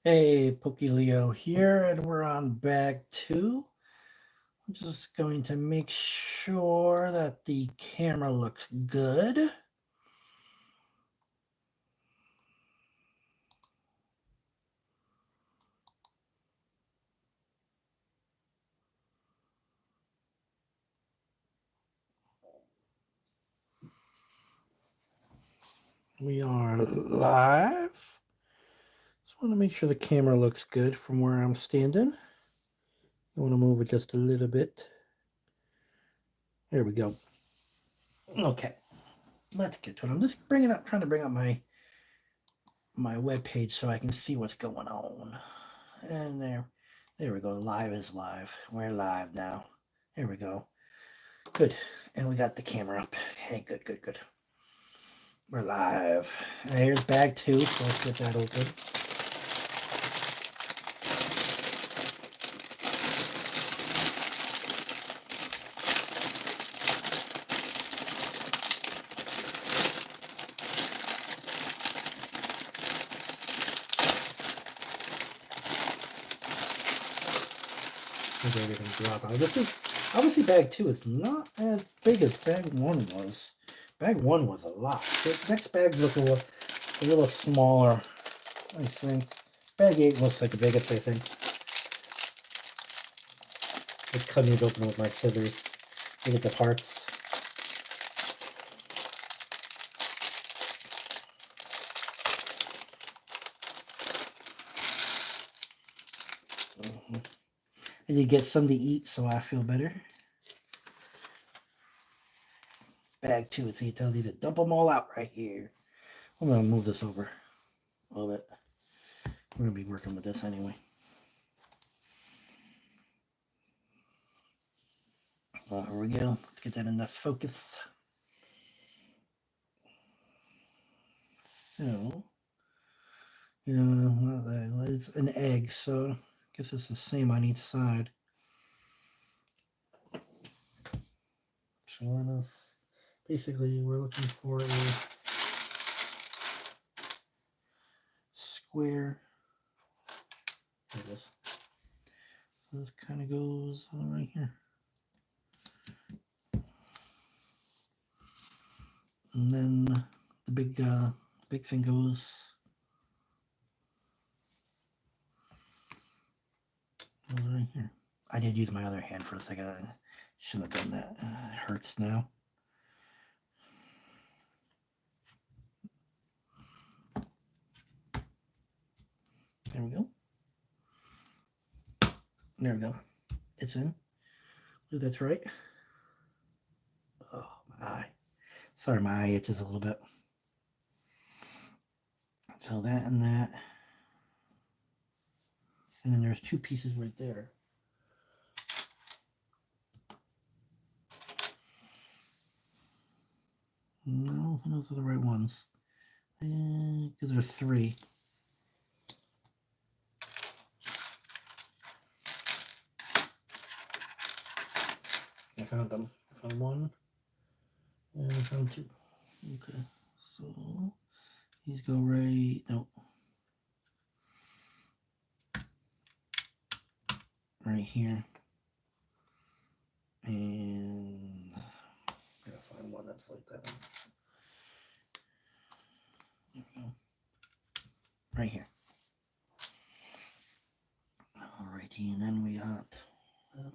Hey, PokeLeo here, and we're on bag 2. I'm just going to make sure that the camera looks good. We are live. Just want to make sure the camera looks good from where I'm standing. I want to move it just a little bit. There we go. Okay, let's get to it. I'm just trying to bring up my web page so I can see what's going on. And there we go. Live is live. We're live now. There we go. Good. And we got the camera up. Hey, good. We're live. And here's bag 2, so let's get that open. Everything drop out. This is obviously bag 2 is not as big as bag 1 was. Bag 1 was a lot. The next bag looks a little smaller, I think. Bag 8 looks like the biggest, I think. Just cutting it open with my scissors to get the parts. I did get some to eat, so I feel better. Bag 2, it tells you to dump them all out right here. I'm going to move this over a little bit. We're going to be working with this anyway. Well, here we go. Let's get that into focus. So, it's an egg, so I guess it's the same on each side. So basically, we're looking for a square. There it is. So this kind of goes on right here. And then the big thing goes right here. I did use my other hand for a second. I shouldn't have done that. It hurts now. There we go. There we go. It's in. Believe that's right. Oh, my eye. Sorry, my eye itches a little bit. So that and that. And then there's 2 pieces right there. No, those are the right ones. Because there's 3. I found them. I found 1. And I found 2. Okay. So these go right. Nope. Right here. And I gotta find one that's like that. There we go. Right here. Alrighty, and then we got that.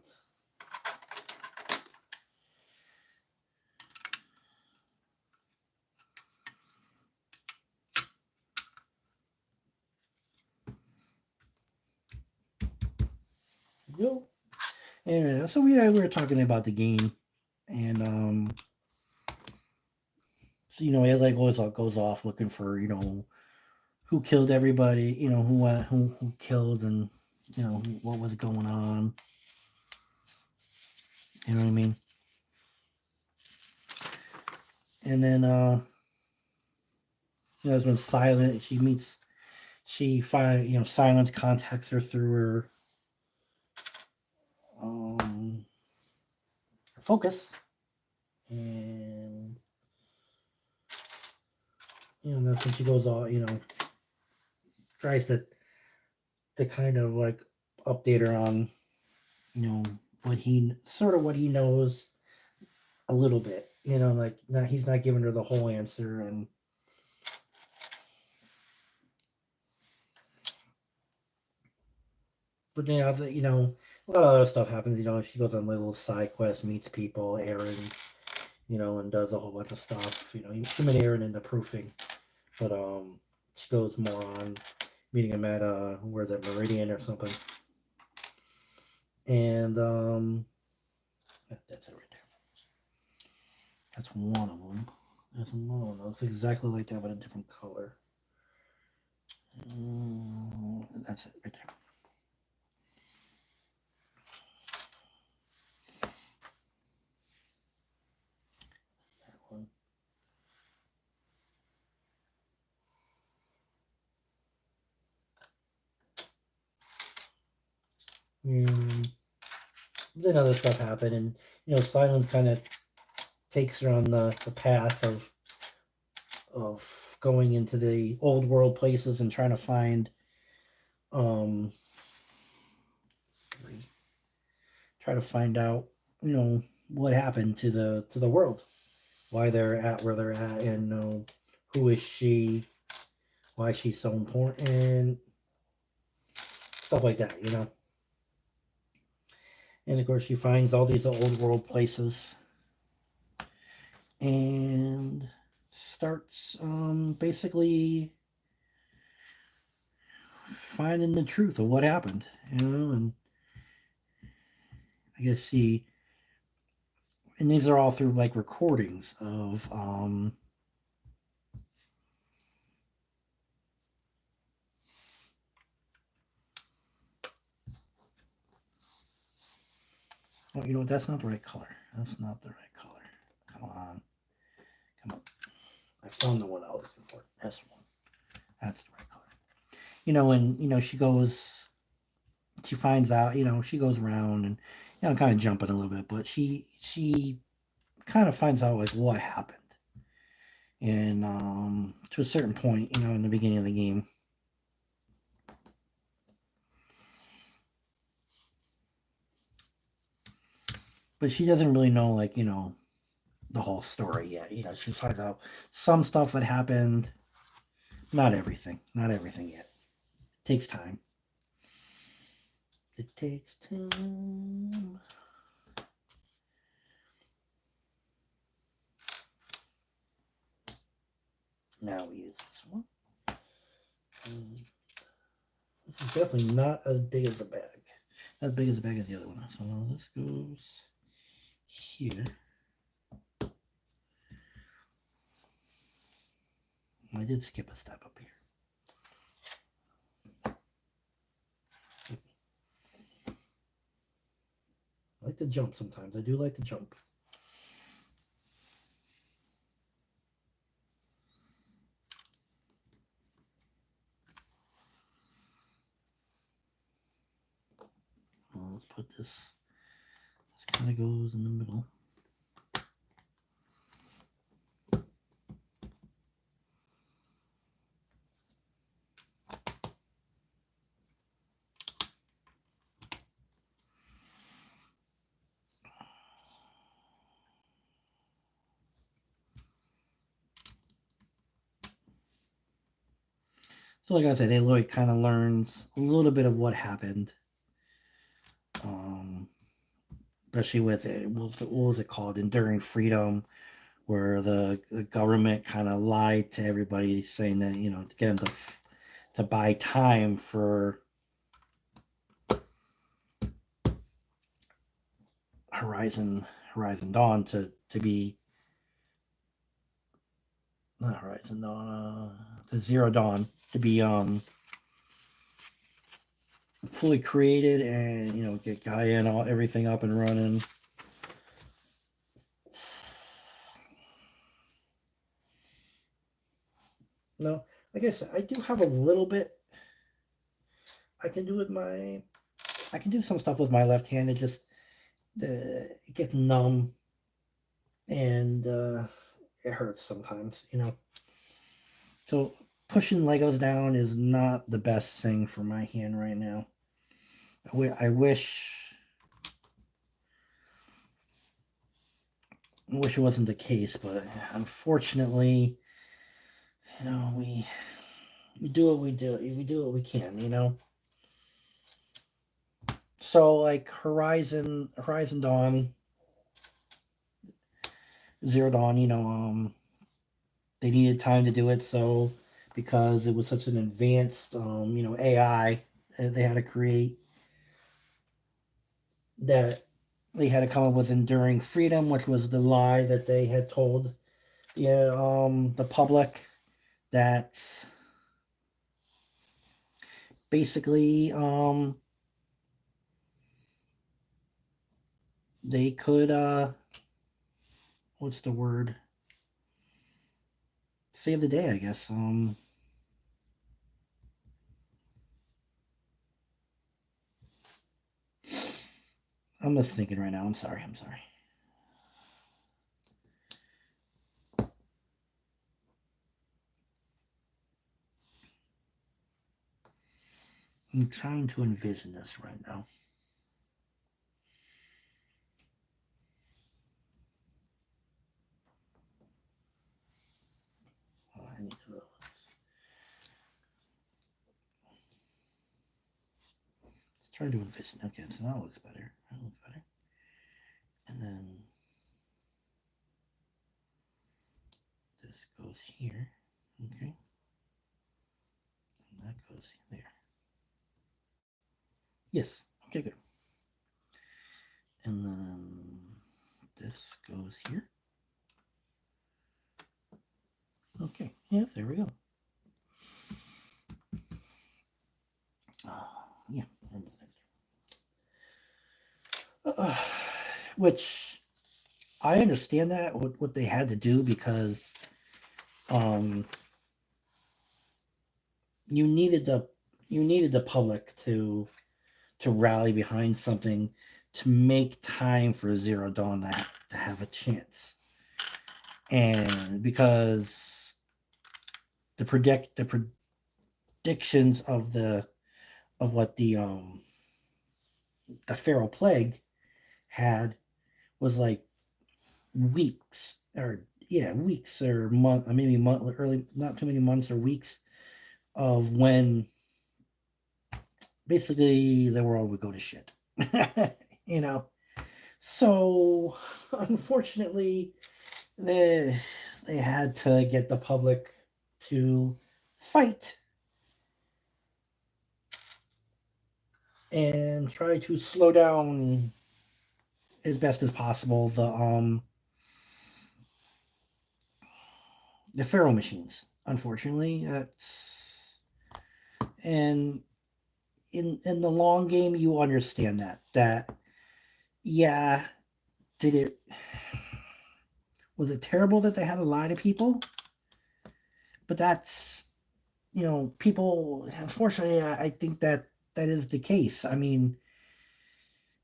Go. Anyway, so we were talking about the game, and so it like goes off looking for who killed everybody, who killed, and what was going on. You know what I mean? And then it's been Silent. Silence contacts her through her focus, and that's when she goes all tries to to kind of like update her on, you know, what he knows a little bit. You know, like he's not giving her the whole answer. And but yeah, you know, a lot of other stuff happens. You know, she goes on little side quests, meets people, Aaron, you know, and does a whole bunch of stuff. You know, she met Aaron in the proofing, but she goes more on meeting him at where the Meridian or something. And that's it right there. That's one of them. There's another one that looks exactly like that, but a different color. That's it right there. That one. Then other stuff happened, and you know, Silence kind of takes her on the path of going into the old world places and trying to find try to find out, you know, what happened to the world, why they're at where they're at, and who is she, why she's so important, stuff like that, you know. And of course, she finds all these old world places and starts basically finding the truth of what happened, you know. And I guess and these are all through like recordings of oh, you know what, that's not the right color. That's not the right color. Come on. I found the one I was looking for. This one. That's the right color. You know, and you know, she finds out, you know, she goes around and, you know, kind of jumping a little bit, but she kind of finds out like what happened. And to a certain point, you know, in the beginning of the game. But she doesn't really know, like, you know, the whole story yet. You know, she finds out some stuff that happened. Not everything. Not everything yet. It takes time. It takes time. Now we use this one. This is definitely not as big as the bag. As big as the bag as the other one. So now this goes here. I did skip a step up here. I like to jump sometimes. I do like to jump. Well, let's put this. This kind of goes in the middle. So, like I said, Aloy kind of learns a little bit of what happened. Especially with it, what was it called? Enduring Freedom, where the government kind of lied to everybody, saying that, you know, to get them to buy time for Horizon Dawn to be not Horizon Dawn, to Zero Dawn to be fully created, and you know, get Gaia and everything up and running. No, I guess I do have a little bit. I can do some stuff with my left hand. It just it gets numb, and it hurts sometimes, you know. So pushing Legos down is not the best thing for my hand right now. I wish it wasn't the case, but unfortunately, we do what we do. We do what we can. So like Horizon Dawn, Zero Dawn, they needed time to do it, so because it was such an advanced AI they had to create, that they had to come up with enduring freedom, which was the lie that they had told the public, that basically they could what's the word? Save the day, I guess. I'm just thinking right now. I'm sorry. I'm trying to envision this right now. Oh, I need to. Trying to envision. Okay, so that looks better. That looks better. And then this goes here. Okay. And that goes there. Yes. Okay, good. And then this goes here. Okay. Yeah, there we go. Yeah. Which I understand that what they had to do, because you needed the public to rally behind something, to make time for Zero Dawn to have a chance. And because the predictions of what the feral plague had was like weeks or month, maybe month, early, not too many months or weeks, of when basically the world would go to shit. So unfortunately, they had to get the public to fight and try to slow down as best as possible the feral machines. Unfortunately, and in the long game, you understand that yeah, was it terrible that they had to lie to people? But that's people. Unfortunately, I think that is the case. I mean,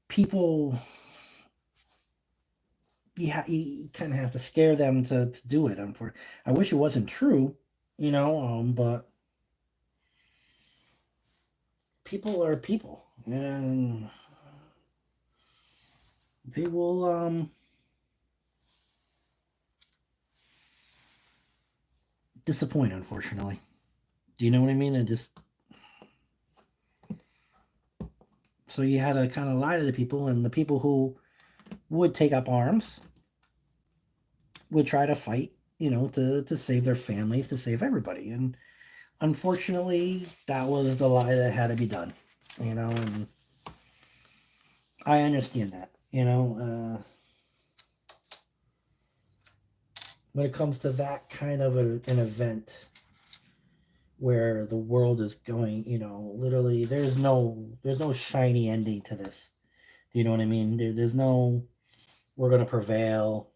people. You kind of have to scare them to do it. I wish it wasn't true, but people are people, and they will disappoint, unfortunately. Do you know what I mean? So you had to kind of lie to the people, and the people who would take up arms would try to fight, to save their families, to save everybody. And unfortunately, that was the lie that had to be done, and I understand that, when it comes to that kind of an event where the world is going, literally, there's no shiny ending to this. Do you know what I mean? There's no, we're going to prevail.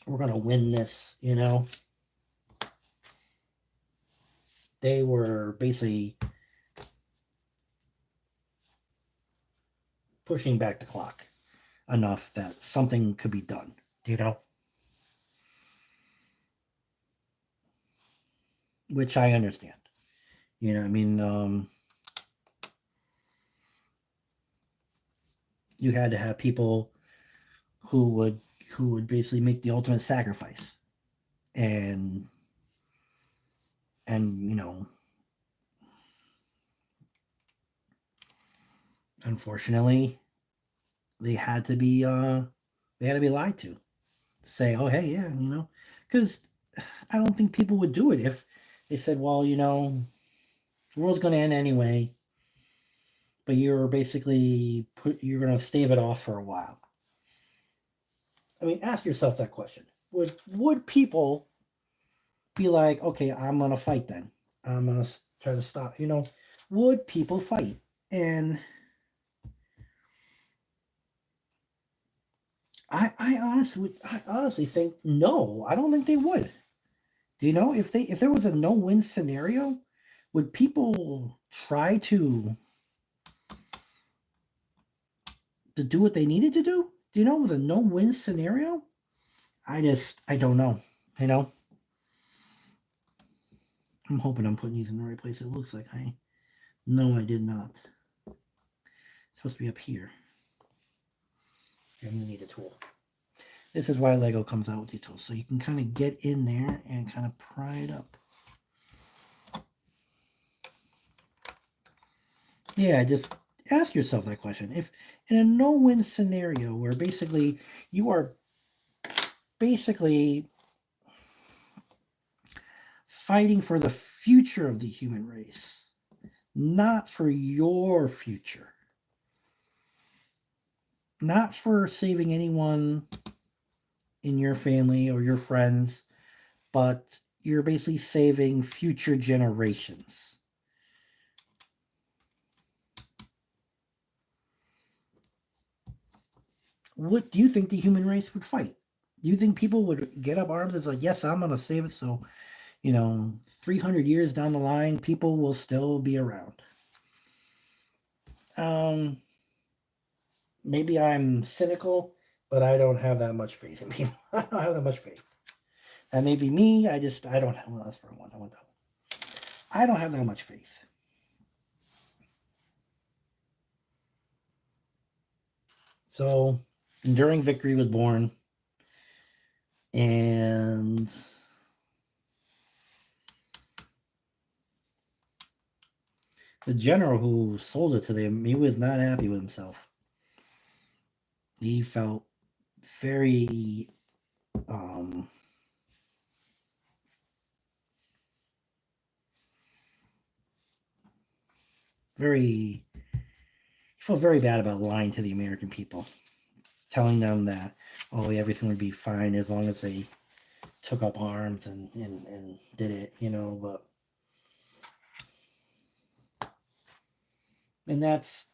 We're going to win this, They were basically pushing back the clock enough that something could be done, which I understand. You know, I mean, you had to have people who would basically make the ultimate sacrifice, and you know, unfortunately, they had to be lied to say, oh hey, yeah, you know, because I don't think people would do it if they said, well, you know, the world's going to end anyway, but you're basically you're going to stave it off for a while. I mean, ask yourself that question. Would people be like, okay, I'm going to fight then? I'm going to try to stop, you know, would people fight? And I honestly think no. I don't think they would. Do you know if there was a no-win scenario, would people try to do what they needed to do? Do you know, with a no-win scenario? I don't know. You know, I'm hoping I'm putting these in the right place. It looks like no, I did not. It's supposed to be up here. I'm gonna need a tool. This is why Lego comes out with these tools, so you can kind of get in there and kind of pry it up. Yeah, just ask yourself that question. If in a no-win scenario where basically you are basically fighting for the future of the human race, not for your future, not for saving anyone in your family or your friends, but you're basically saving future generations. What do you think the human race would fight? Do you think people would get up arms and say, yes, I'm going to save it, so, you know, 300 years down the line, people will still be around? Maybe I'm cynical, but I don't have that much faith in people. I don't have that much faith. That may be me. I don't have, well, that's the wrong one. I want that one. I don't have that much faith. So, Enduring Victory was born, and the general who sold it to them, he was not happy with himself. He felt very he felt very bad about lying to the American people, telling them that, oh, everything would be fine as long as they took up arms and did it, you know, but and that's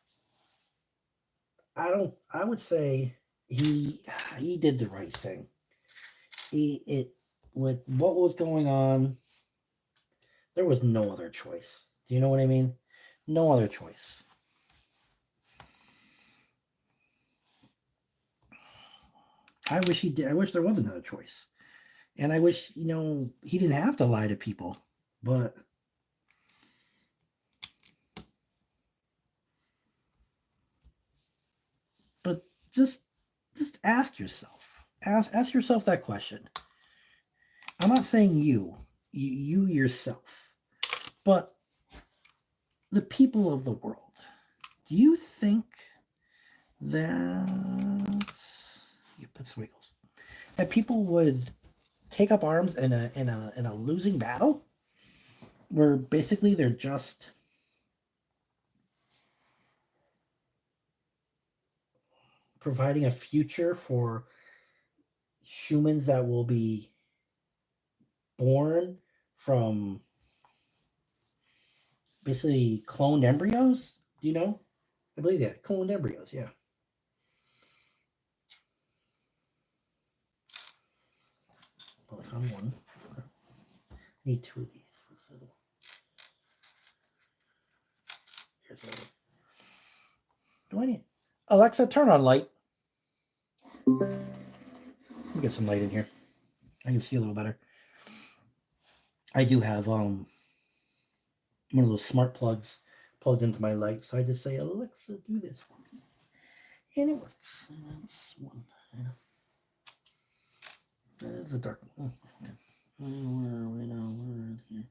I would say he did the right thing. With what was going on, there was no other choice. Do you know what I mean? No other choice. I wish he did. I wish there was another choice. And I wish, you know, he didn't have to lie to people. But just ask yourself. Ask yourself that question. I'm not saying you yourself, but the people of the world. Do you think that that's the way it goes, that people would take up arms in a losing battle, where basically they're just providing a future for humans that will be born from basically cloned embryos? Do you know? I believe that. Cloned embryos, yeah. Well, I found one. I need two of these. What's the other one? Here's the other one. Do I need Alexa, turn on light. Let me get some light in here. I can see a little better. I do have one of those smart plugs plugged into my light, so I just say, Alexa, do this for me, and it works. And that's one. Yeah. That is a dark one. Okay. Where are we now? We're in here.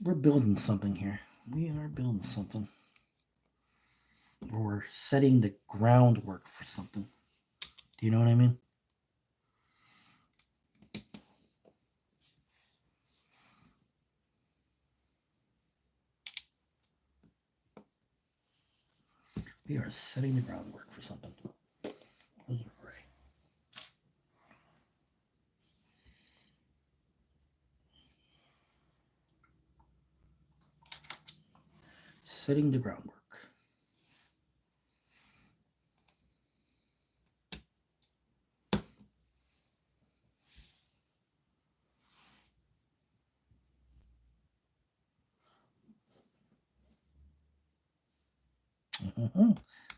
We're building something here. We are building something. Or we're setting the groundwork for something. Do you know what I mean? We are setting the groundwork for something. Those are right. Setting the groundwork.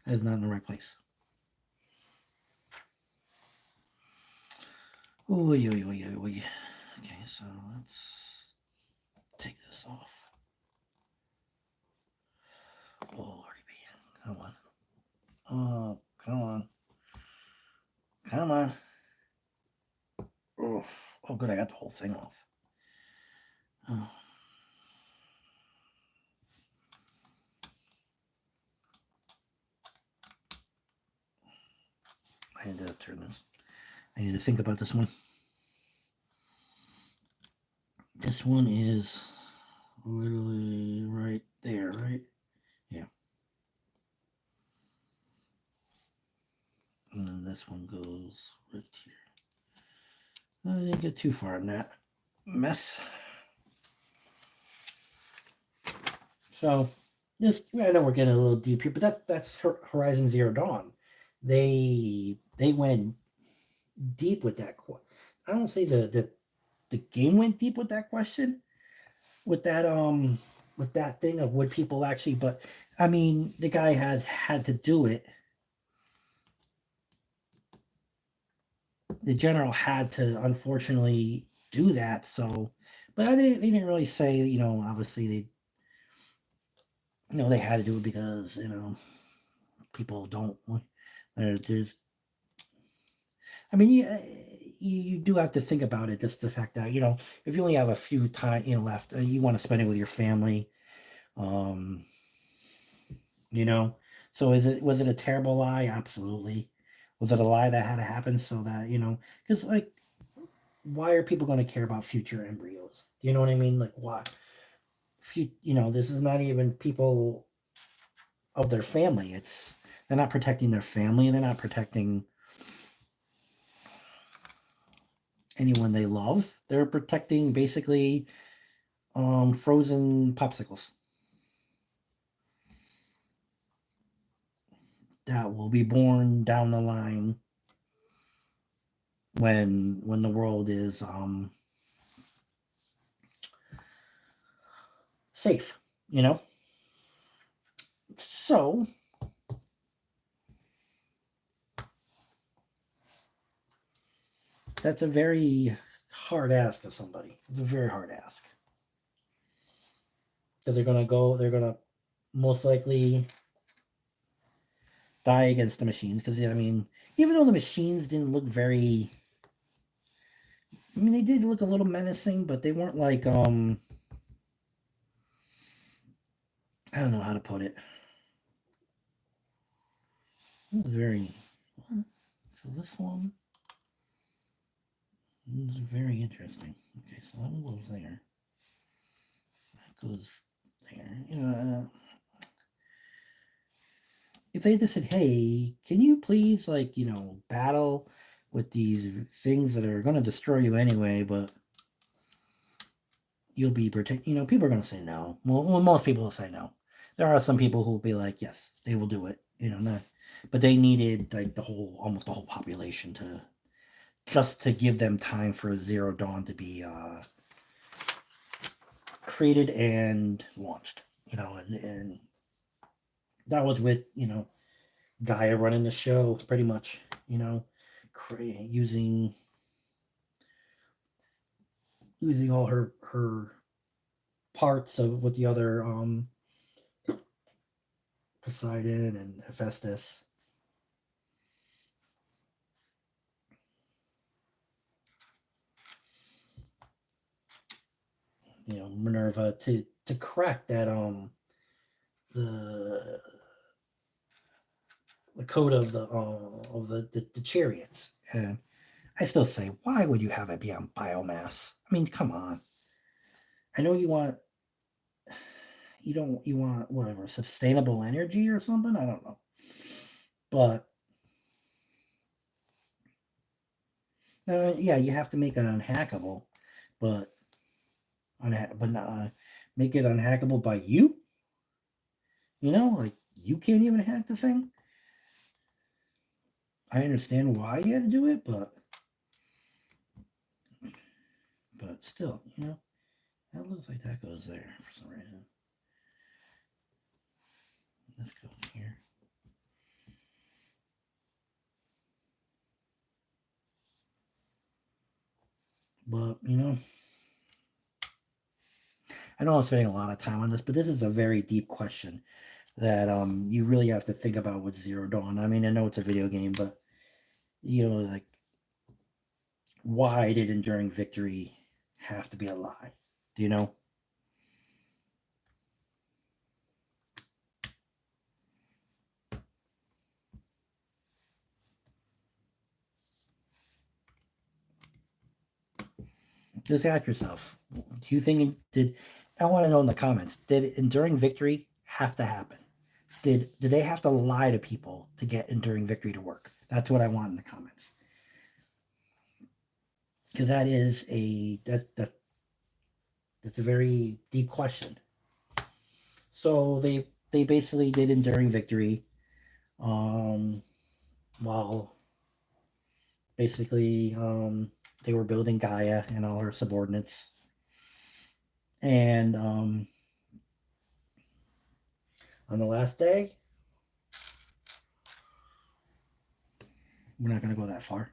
That is not in the right place. Oy, oy, oy, oy, oy. Okay, so let's take this off. Oh, Lordy B. Come on. Oh, come on. Come on. Oh, good, I got the whole thing off. Oh. I need to turn this. I need to think about this one. This one is literally right there, right? Yeah. And then this one goes right here. I didn't get too far in that mess. So this, I know we're getting a little deep here, but that's Horizon Zero Dawn. They went deep with that. I don't say the game went deep with that question, with that thing of would people actually, but I mean the guy has had to do it. The general had to unfortunately do that. So, but they didn't really say, obviously they had to do it because people don't. There's, I mean, you do have to think about it. Just the fact that if you only have a few time left, you want to spend it with your family. Um, So was it a terrible lie? Absolutely. Was it a lie that had to happen so that because like why are people going to care about future embryos? Do you know what I mean? Like why? This is not even people of their family. They're not protecting their family. They're not protecting anyone they love. They're protecting basically frozen popsicles that will be born down the line when the world is safe, So that's a very hard ask of somebody. It's a very hard ask. Because they're gonna most likely die against the machines. Because I mean, even though the machines didn't look very, I mean, they did look a little menacing, but they weren't like I don't know how to put it. It was very. So this one is very interesting. Okay, so that one goes there. That goes there. If they just said, "Hey, can you please battle with these things that are going to destroy you anyway, but you'll be protected," people are going to say no. Well, most people will say no. There are some people who will be like, "Yes, they will do it." Not, but they needed like almost the whole population to give them time for Zero Dawn to be created and launched. And that was with Gaia running the show pretty much. Using losing all her parts of with the other Poseidon and Hephaestus. You know, Minerva to crack that the code of the chariots. And I still say, why would you have it be on biomass? I mean, come on. I know you want whatever sustainable energy or something. I don't know, but yeah, you have to make it unhackable, but not make it unhackable by you. You know, like you can't even hack the thing. I understand why you had to do it, but still, you know, that looks like that goes there for some reason. This goes here. But, you know, I know I'm spending a lot of time on this, but this is a very deep question that you really have to think about with Zero Dawn. I mean, I know it's a video game, but, you know, like, why did Enduring Victory have to be a lie? Do you know? Just ask yourself, do you think I want to know in the comments, did Enduring Victory have to happen? Did they have to lie to people to get Enduring Victory to work? That's what I want in the comments. Because that is that's a very deep question. So they basically did Enduring Victory while basically they were building Gaia and all her subordinates. And on the last day, we're not going to go that far.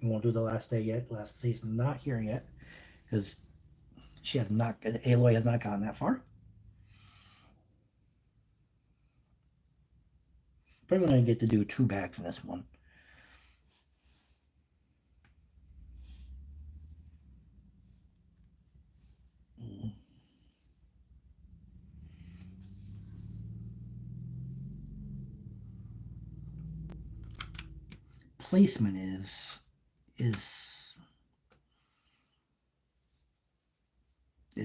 We won't do the last day yet. Last day's not here yet because Aloy has not gotten that far. Probably going to get to do 2 bags in this one. Placement is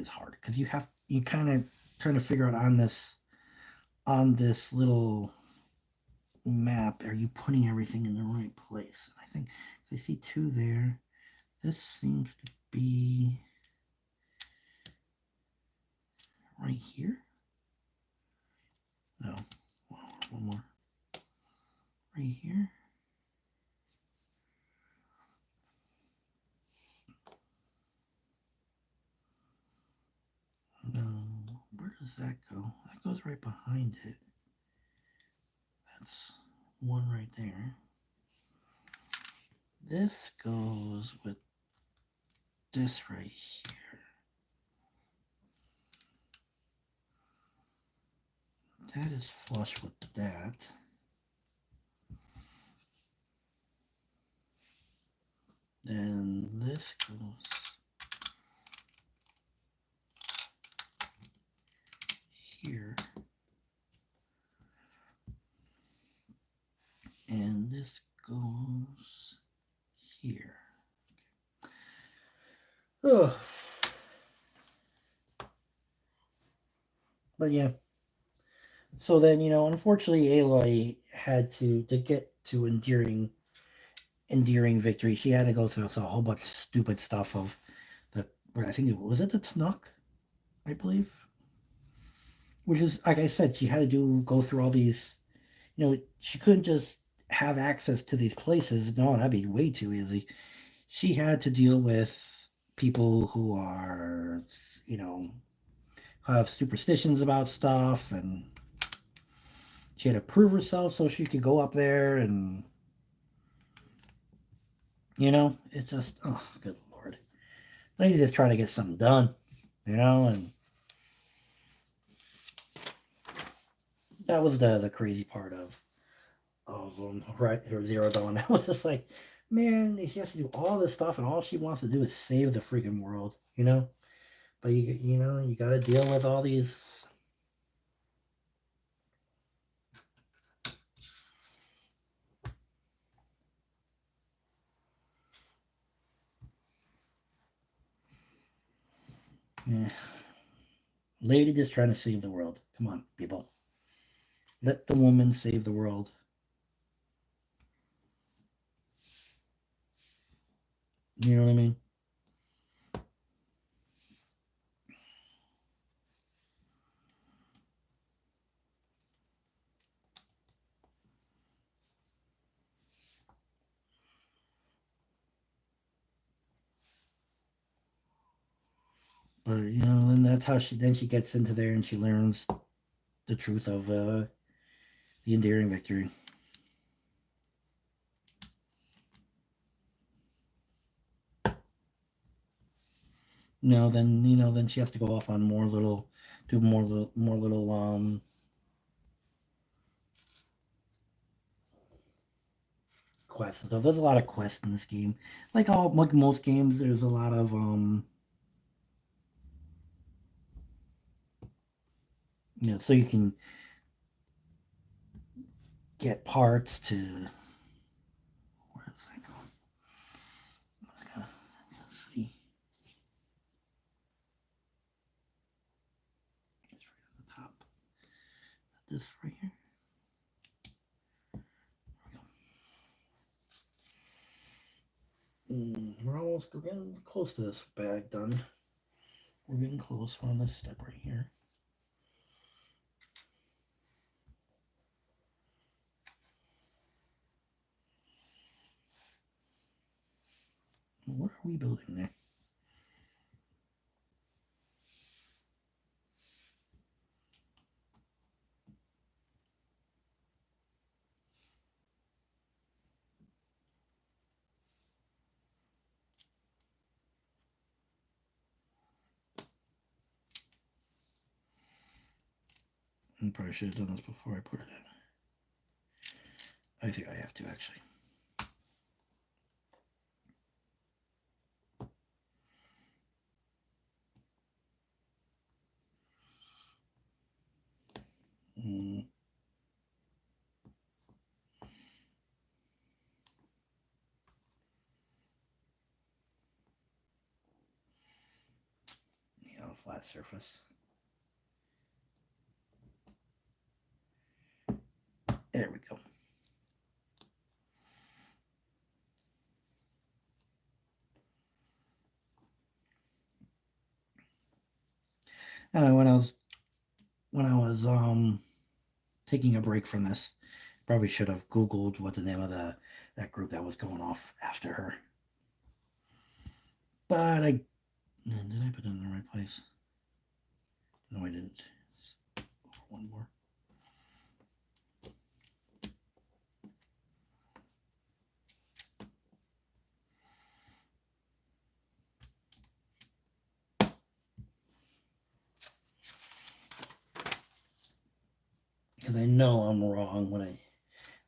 hard because you kind of trying to figure out on this little map, are you putting everything in the right place? I think I see 2 there. This seems to be right here. No, one more right here. No, where does that go? That goes right behind it. That's one right there. This goes with this right here. That is flush with that. Then this goes here. And this goes here. Oh. But yeah. So then, you know, unfortunately Aloy had to get to endearing victory. She had to go through a whole bunch of stupid stuff of I think was it the Tallneck, I believe. Which is, like I said, she had to go through all these, you know, she couldn't just have access to these places. No, that'd be way too easy. She had to deal with people who are, you know, have superstitions about stuff, and she had to prove herself so she could go up there, and you know, it's just, oh, good lord. Lady's just trying to get something done, you know, and that was the crazy part of right, her Zero Dawn. I was just like, man, she has to do all this stuff, and all she wants to do is save the freaking world, you know. But you know, you got to deal with all these. Yeah. Lady just trying to save the world. Come on, people. Let the woman save the world. You know what I mean? But you know, and that's how she gets into there and she learns the truth of the endearing victory. Then she has to go off on more little, do more little quests and stuff. There's a lot of quests in this game. Like most games, there's a lot of so you can get parts to. Where is that going? Let's see. It's right on the top. This right here. We're getting close to this bag done. We're getting close. We're on this step right here. What are we building there? I probably should have done this before I put it in. I think I have to actually. Flat surface. There we go. When I was taking a break from this, probably should have Googled what the name of that group that was going off after her. But did I put it in the right place? No, I didn't. One more. Because I know I'm wrong when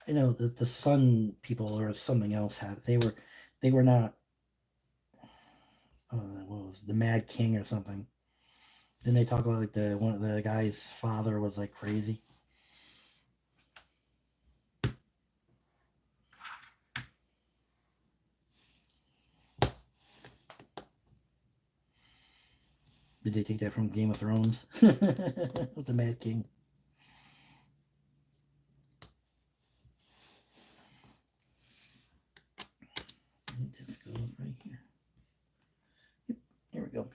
I know that the Sun people or something else they were not what was it, the Mad King or something. Didn't they talk about like one of the guy's father was like crazy? Did they take that from Game of Thrones? With the Mad King. This goes right here. Yep, here we go.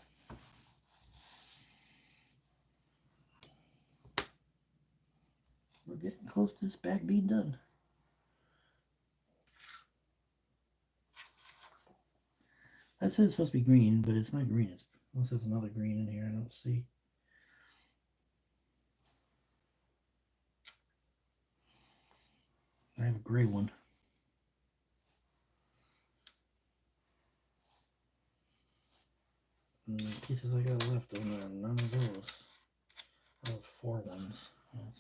We're getting close to this bag being done. I said it's supposed to be green, but it's not green. Unless there's another green in here I don't see. I have a gray one. pieces I got left on there? None of those. Those 4 ones.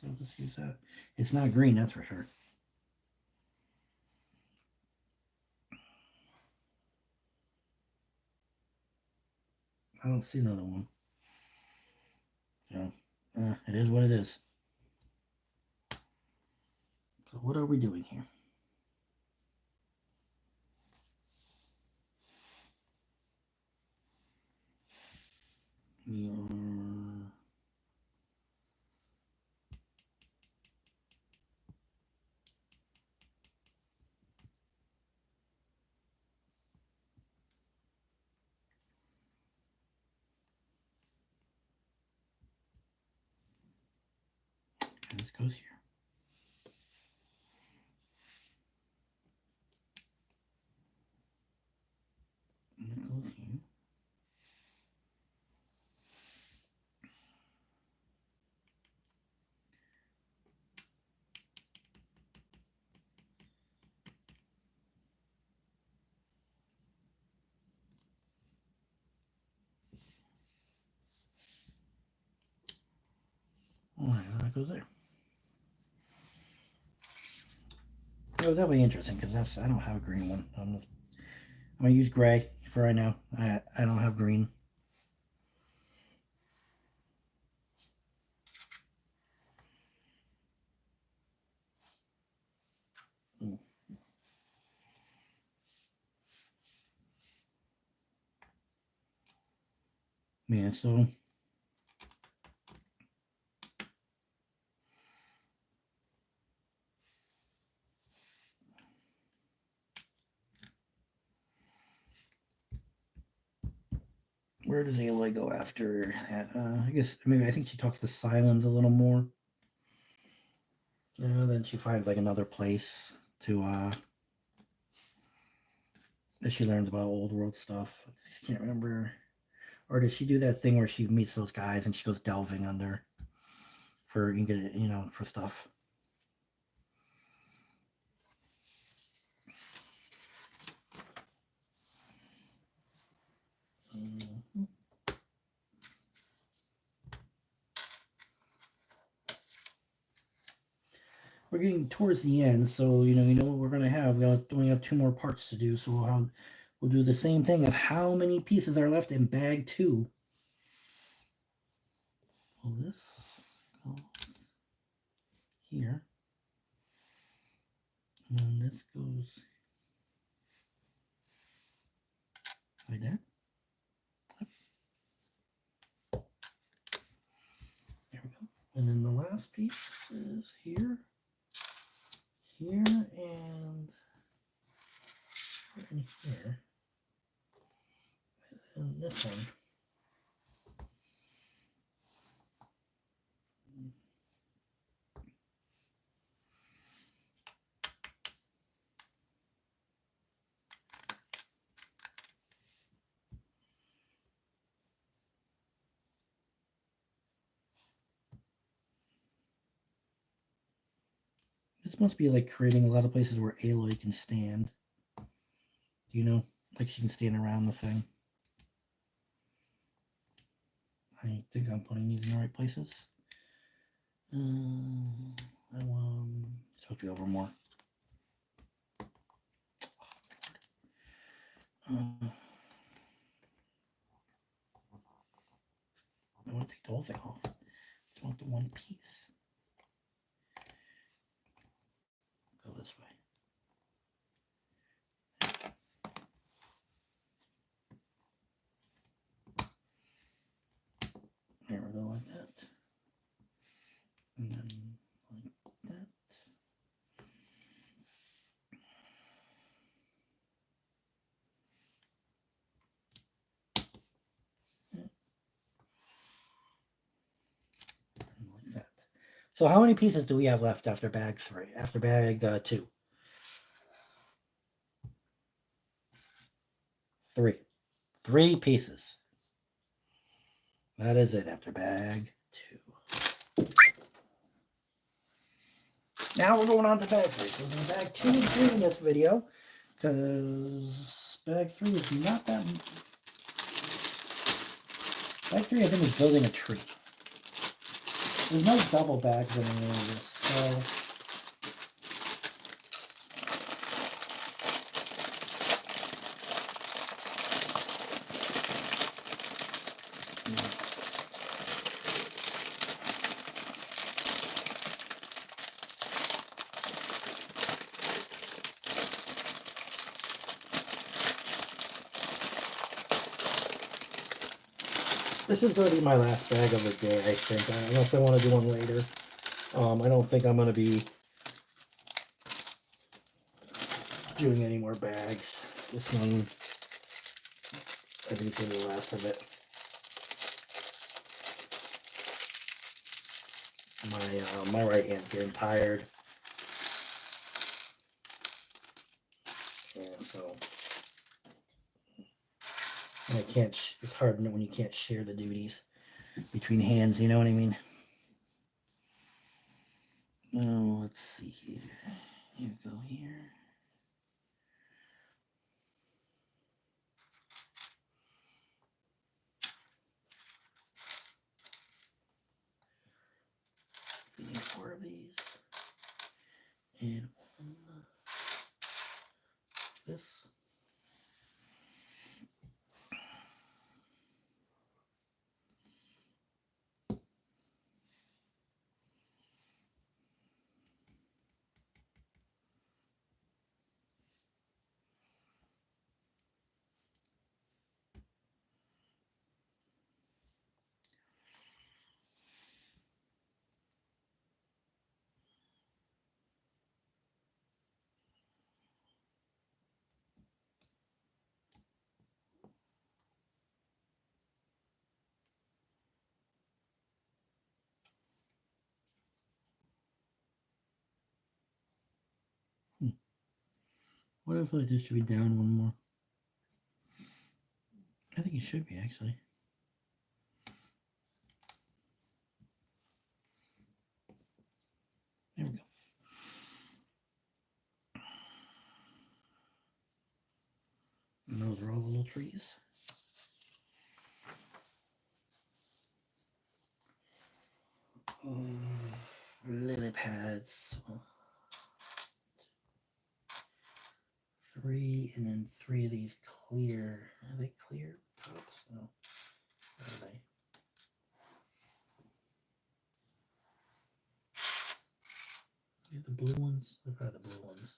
So I'll just use that. It's not green, that's for sure. I don't see another one. So, it is what it is. So what are we doing here? And this goes here. And it goes here. Alright, that goes there. It was definitely interesting because I don't have a green one. I'm gonna use gray for right now. I don't have green. Yeah, so where does Aloy go after? I guess maybe I think she talks to Silence a little more. Then she finds like another place to that she learns about old world stuff. I just can't remember. Or does she do that thing where she meets those guys and she goes delving under for for stuff? Mm-hmm. We're getting towards the end, so you know what we're gonna have. We only have 2 more parts to do, so we'll do the same thing of how many pieces are left in bag 2. Well, this goes here, and then this goes like that. There we go. And then the last piece is here, here, and in here. And this one. This must be like creating a lot of places where Aloy can stand. You know, like she can stand around the thing. I think I'm putting these in the right places. I want supposed to be over more. I want to take the whole thing off. I just want the one piece. Go this way. There we go, like that. And then like that. And like that. So how many pieces do we have left after bag 3? After bag 2? 3. 3 pieces. That is it after bag 2. Now we're going on to bag 3. So we're doing bag 2 and 3 in this video, because bag 3 is not that Bag 3, I think, is building a tree. There's no double bags in any of this, so this is going to be my last bag of the day, I think. I don't know if I want to do one later. I don't think I'm going to be doing any more bags. This one, I think, is going to be the last of it. My right hand's getting tired. And so I can't, it's hard when you can't share the duties between hands, you know what I mean? Oh, let's see here. Here we go here. We need 4 of these. And this. What if I just should be down one more? I think it should be, actually. There we go. And those are all the little trees. Lily pads. 3, and then 3 of these clear. Are they clear pots? No. What are they? Are the blue ones? They're probably the blue ones.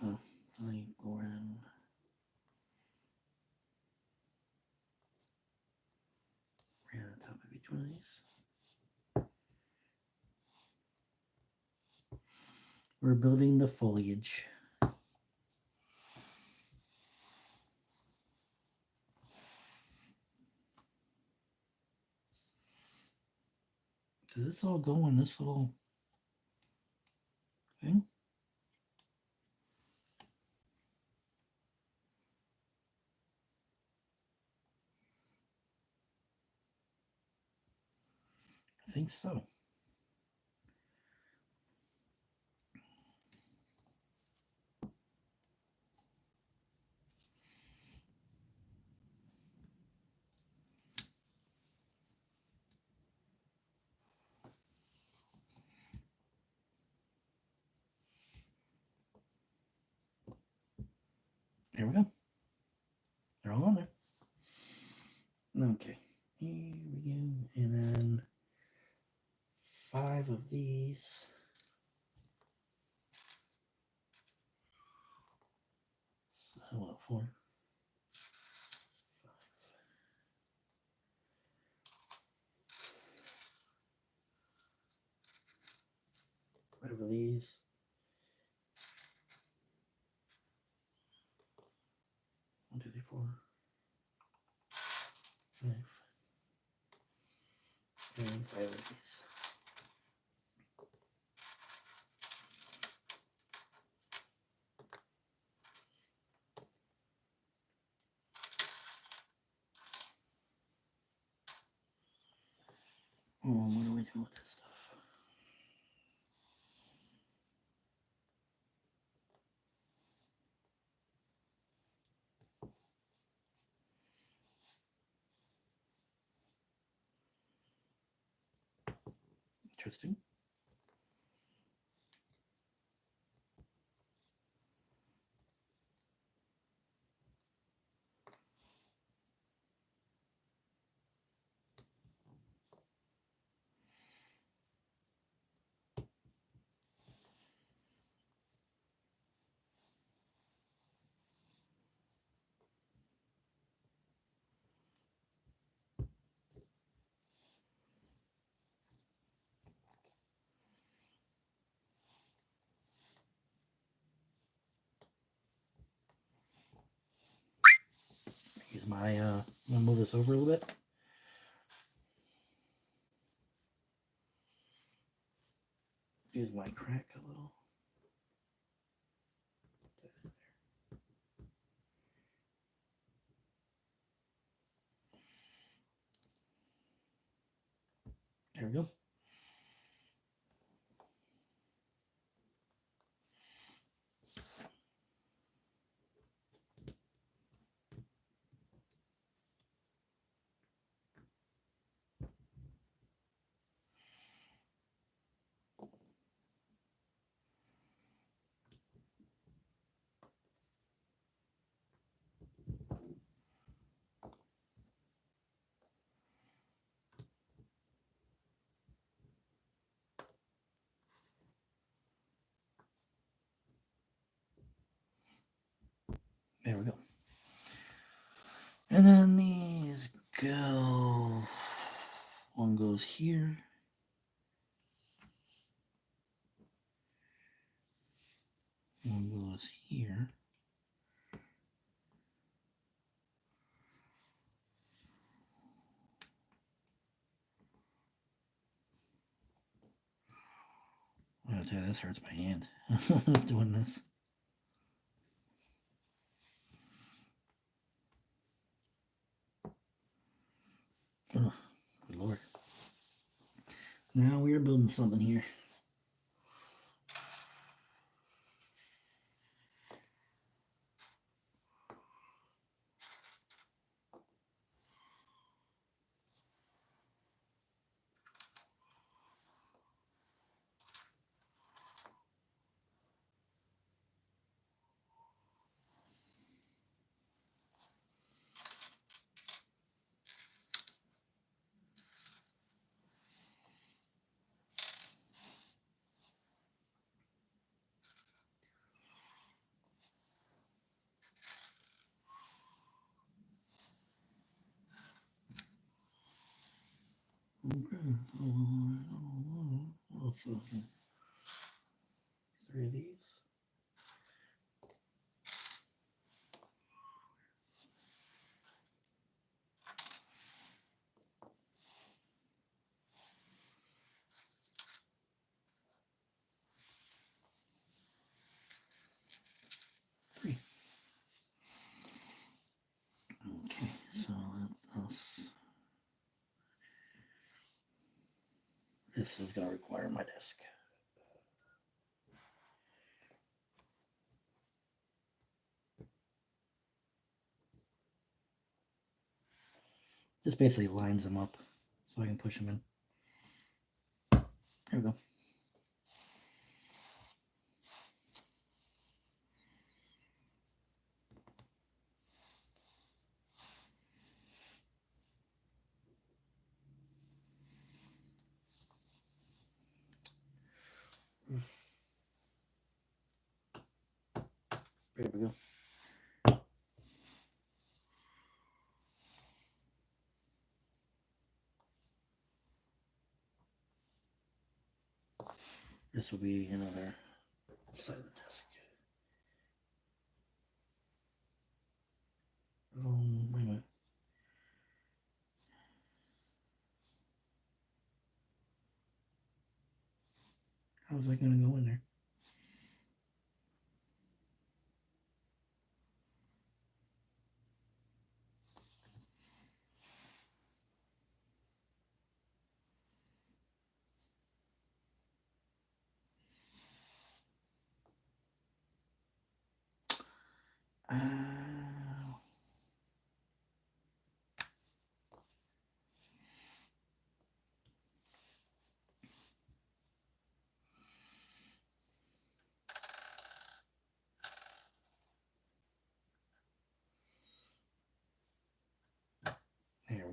Oh, let me go around. Right on top of each one of these. We're building the foliage. Does this all go on this little thing? I think so. There we go. They're all on there. Okay. Here we go. And then 5 of these. I want 4. 5 of these. 1, 2, 3, 4. 5. And 5 of these. Oh, what do we do with this stuff? Interesting. Use my, I'm gonna move this over a little bit. Use my crack a little. There we go. There we go. And then these go. One goes here. One goes here. I'm gonna tell you, this hurts my hand doing this. Oh, good Lord. Now we are building something here. Okay. Three of these. Three. Okay, so that's this is going to require my desk. This basically lines them up so I can push them in. There we go. There we go. This will be another side of the desk. Wait a minute. How's that going to go in there?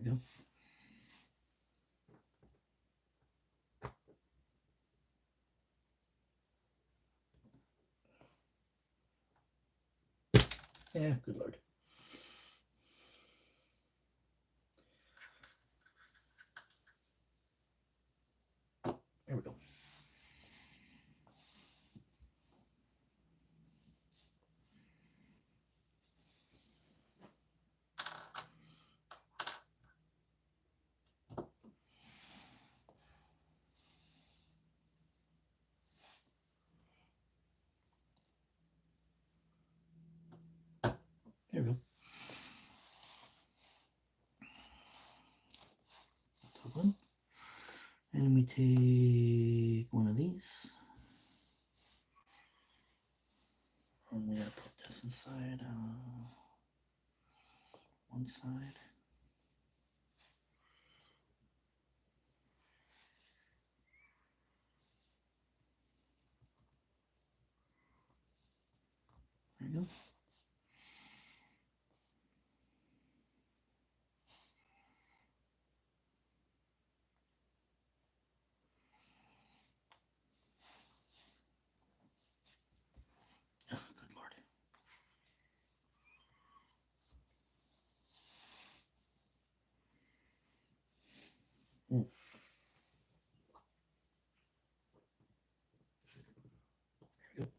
we go. Yeah, good Lord. There we go. There we go. Top one. And we take one of these. And we gotta put this inside one side. There you go. Oh, good Lord. Mm. There you go.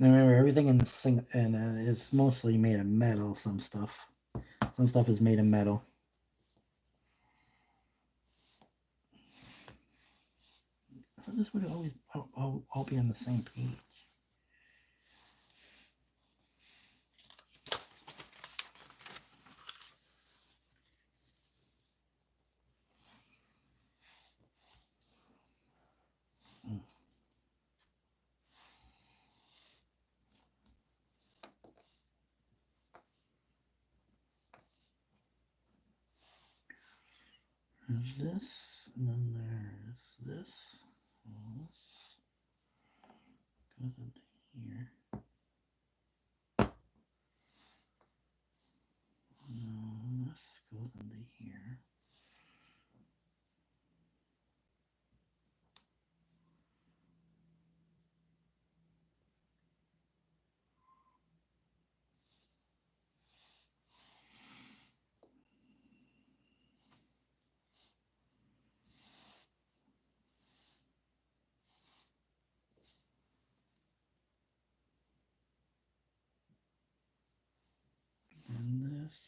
Now remember, everything in the thing and it's mostly made of metal. Some stuff is made of metal. So this would always all be on the same page. Mm. There's this, and then there's this. And this goes into here. And this goes into here. And this.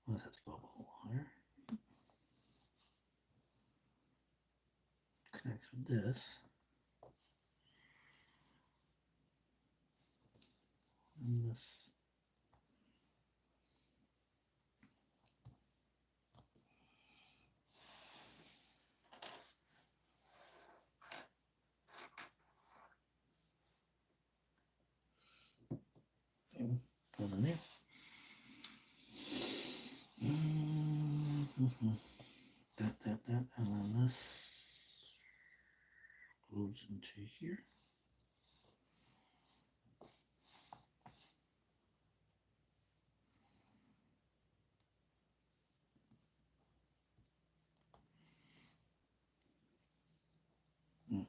Well, it has to go up a little higher. Connects with this. And this. And goes in there. That, and then this goes into here. Mm.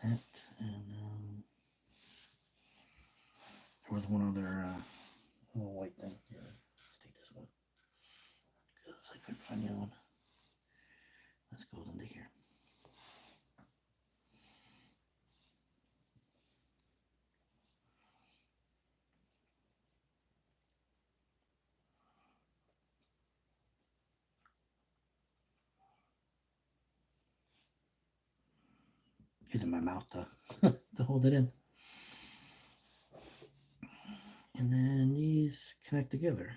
That, and there was one other little white thing. Here, let's take this one because I couldn't find the other one. This goes into here. using my mouth to hold it in. And then these connect together.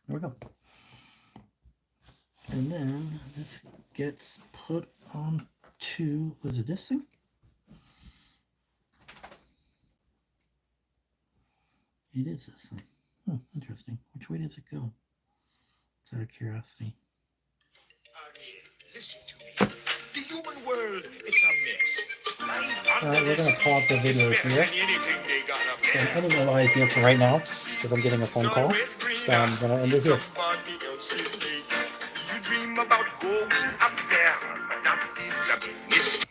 There we go. And then this gets put onto, was it this thing? It is this thing. Interesting. Which way does it go? Just out of curiosity. Listen to me. The human world, it's a mess. Alright, we're going to pause the video here. So I'm ending the live here for right now because I'm getting a phone call. So I'm going to end it here. You dream about going up there, but that is a mistake.